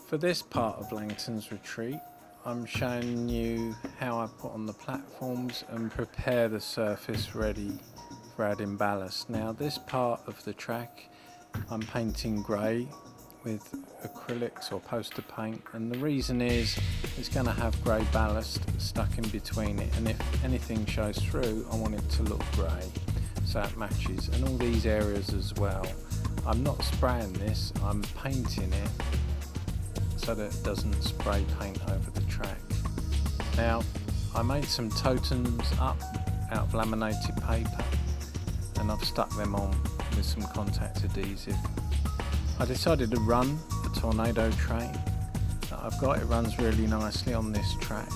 For this part of Langton's retreat, I'm showing you how I put on the platforms and prepare the surface ready for adding ballast. Now this part of the track I'm painting grey with acrylics or poster paint, and the reason is it's going to have grey ballast stuck in between it, and if anything shows through I want it to look grey so it matches, and all these areas as well. I'm not spraying this, I'm painting it so that it doesn't spray paint over the track. Now I made some totems up out of laminated paper and I've stuck them on with some contact adhesive. I decided to run the tornado train that I've got. It runs really nicely on this track,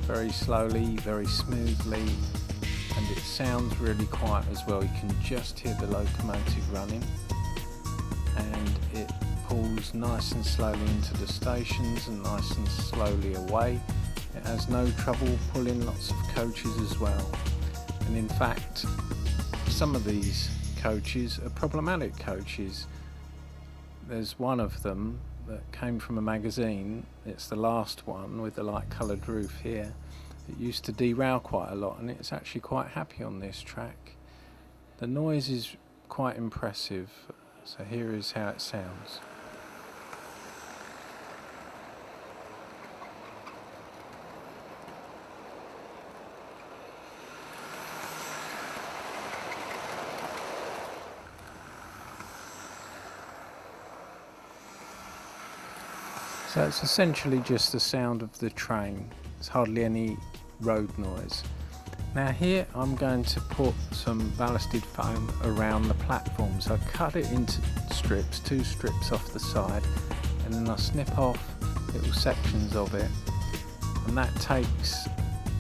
very slowly, very smoothly, and it sounds really quiet as well. You can just hear the locomotive running, and it pulls nice and slowly into the stations and nice and slowly away. It has no trouble pulling lots of coaches as well, and in fact some of these coaches are problematic coaches. There's one of them that came from a magazine, it's the last one with the light coloured roof here. It used to derail quite a lot, and it's actually quite happy on this track. The noise is quite impressive, so here is how it sounds. So it's essentially just the sound of the train. There's hardly any road noise. Now here I'm going to put some ballasted foam around the platform. So I cut it into strips, 2 strips off the side, and then I snip off little sections of it, and that takes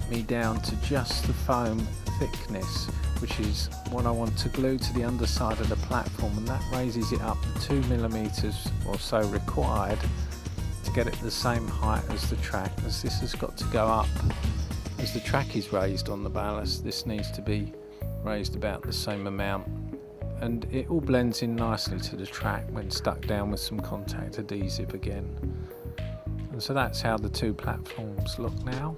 me down to just the foam thickness, which is what I want to glue to the underside of the platform, and that raises it up to 2 millimeters or so required to get it the same height as the track, as this has got to go up as the track is raised on the ballast. This needs to be raised about the same amount, and it all blends in nicely to the track when stuck down with some contact adhesive again. And so that's how the 2 platforms look now,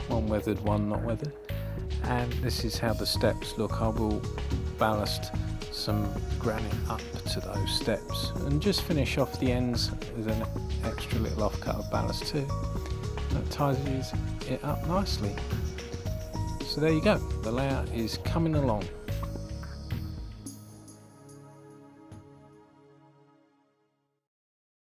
one weathered, one not weathered, and this is how the steps look. I will ballast some granite up to those steps and just finish off the ends with an extra little offcut of ballast too. That ties it up nicely. So there you go, the layout is coming along.